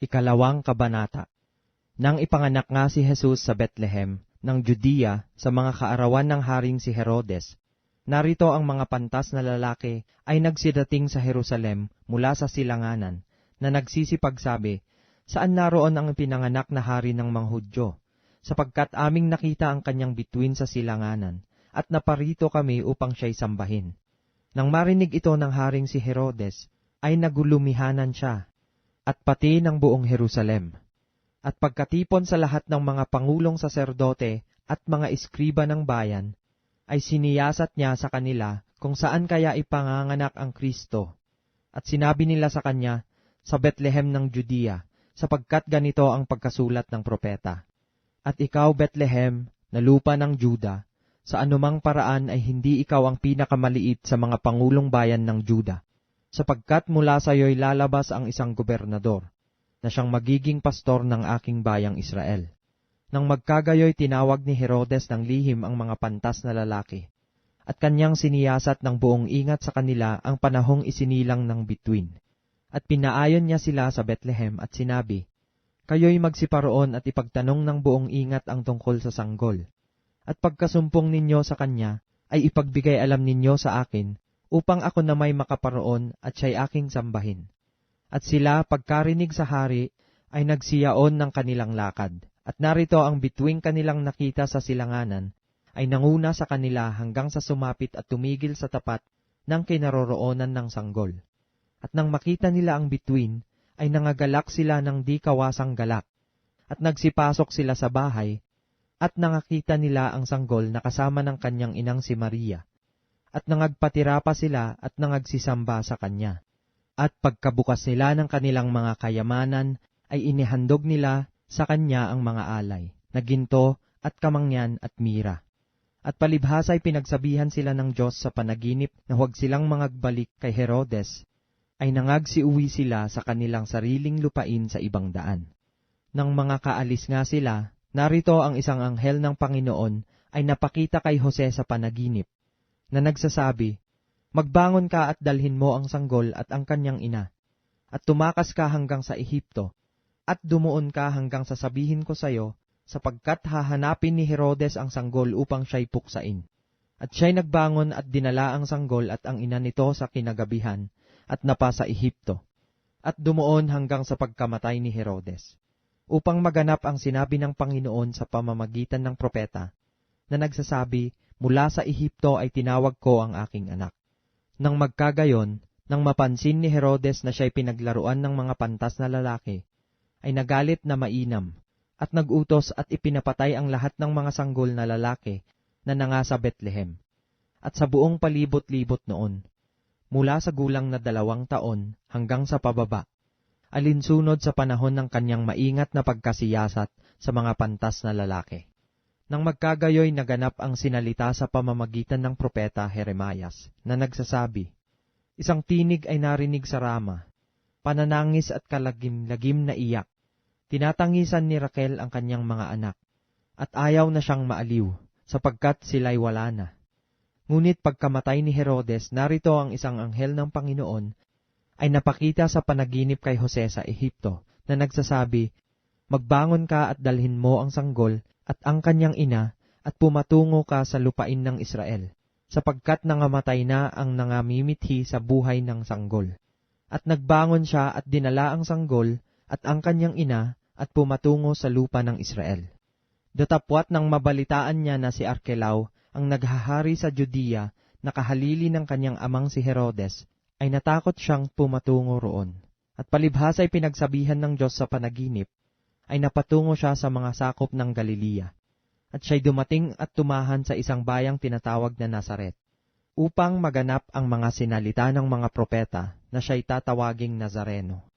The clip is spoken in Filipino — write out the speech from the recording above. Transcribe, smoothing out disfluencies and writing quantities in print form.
Ikalawang kabanata. Nang ipanganak nga si Jesus sa Bethlehem, ng Judea, sa mga kaarawan ng haring si Herodes, narito ang mga pantas na lalaki ay nagsidating sa Jerusalem mula sa silanganan, na nagsisipagsabi, "Saan naroon ang pinanganak na hari ng mga Hudyo? Sapagkat aming nakita ang kanyang bituin sa silanganan, at naparito kami upang siya'y sambahin." Nang marinig ito ng haring si Herodes, ay nagulumihanan siya, at pati ng buong Jerusalem. At pagkatipon sa lahat ng mga pangulong saserdote at mga iskriba ng bayan, ay siniyasat niya sa kanila kung saan kaya ipanganganak ang Kristo. At sinabi nila sa kanya, "Sa Bethlehem ng Judea, sapagkat ganito ang pagkasulat ng propeta. At ikaw, Bethlehem, na lupa ng Juda, sa anumang paraan ay hindi ikaw ang pinakamaliit sa mga pangulong bayan ng Juda, sapagkat mula sa iyo'y lalabas ang isang gobernador, na siyang magiging pastor ng aking bayang Israel." Nang magkagayoy tinawag ni Herodes ng lihim ang mga pantas na lalaki, at kanyang siniyasat ng buong ingat sa kanila ang panahong isinilang ng bituin. At pinaayon niya sila sa Bethlehem at sinabi, "Kayo'y magsiparoon at ipagtanong ng buong ingat ang tungkol sa sanggol. At pagkasumpong ninyo sa kanya, ay ipagbigay alam ninyo sa akin, upang ako na may makaparoon at siya'y aking sambahin." At sila, pagkarinig sa hari, ay nagsiyaon ng kanilang lakad. At narito ang bituing kanilang nakita sa silanganan, ay nanguna sa kanila hanggang sa sumapit at tumigil sa tapat ng kinaroroonan ng sanggol. At nang makita nila ang bituin, ay nangagalak sila ng di kawasang galak. At nagsipasok sila sa bahay, at nangakita nila ang sanggol na kasama ng kanyang inang si Maria. At nangagpatira pa sila at nangagsisamba sa kanya. At pagkabukas nila ng kanilang mga kayamanan, ay inihandog nila sa kanya ang mga alay, na ginto at kamangyan at mira. At palibhas ay pinagsabihan sila ng Diyos sa panaginip na huwag silang mangagbalik kay Herodes, ay nangagsiuwi sila sa kanilang sariling lupain sa ibang daan. Nang mga kaalis nga sila, narito ang isang anghel ng Panginoon ay napakita kay Jose sa panaginip, na nagsasabi, "Magbangon ka at dalhin mo ang sanggol at ang kanyang ina, at tumakas ka hanggang sa Ehipto, at dumuon ka hanggang sa sabihin ko sa iyo, sapagkat hahanapin ni Herodes ang sanggol upang siya'y puksain." At siya'y nagbangon at dinala ang sanggol at ang ina nito sa kinagabihan, at napa sa Ehipto, at dumuon hanggang sa pagkamatay ni Herodes, upang maganap ang sinabi ng Panginoon sa pamamagitan ng propeta, na nagsasabi, "Mula sa Ehipto ay tinawag ko ang aking anak." Nang magkagayon, nang mapansin ni Herodes na siya'y pinaglaruan ng mga pantas na lalaki, ay nagalit na mainam, at nagutos at ipinapatay ang lahat ng mga sanggol na lalaki na nanga sa Bethlehem, at sa buong palibot-libot noon, mula sa gulang na 2 taon hanggang sa pababa, alinsunod sa panahon ng kanyang maingat na pagkasiyasat sa mga pantas na lalaki. Nang magkagayoy naganap ang sinalita sa pamamagitan ng propeta Jeremias, na nagsasabi, "Isang tinig ay narinig sa Rama, pananangis at kalagim-lagim na iyak. Tinatangisan ni Raquel ang kanyang mga anak, at ayaw na siyang maaliw, sapagkat sila'y wala na." Ngunit pagkamatay ni Herodes, narito ang isang anghel ng Panginoon ay napakita sa panaginip kay Jose sa Ehipto, na nagsasabi, "Magbangon ka at dalhin mo ang sanggol at ang kanyang ina, at pumatungo ka sa lupain ng Israel, sapagkat nangamatay na ang nangamimithi sa buhay ng sanggol." At nagbangon siya at dinala ang sanggol at ang kanyang ina at pumatungo sa lupa ng Israel. Datapwat nang mabalitaan niya na si Arkelao ang naghahari sa Judea, nakahalili ng kanyang amang si Herodes, ay natakot siyang pumatungo roon. At palibhas ay pinagsabihan ng Diyos sa panaginip, ay napatungo siya sa mga sakop ng Galilea. At siya'y dumating at tumahan sa isang bayang tinatawag na Nazaret, upang maganap ang mga sinalita ng mga propeta na siya'y tatawaging Nazareno.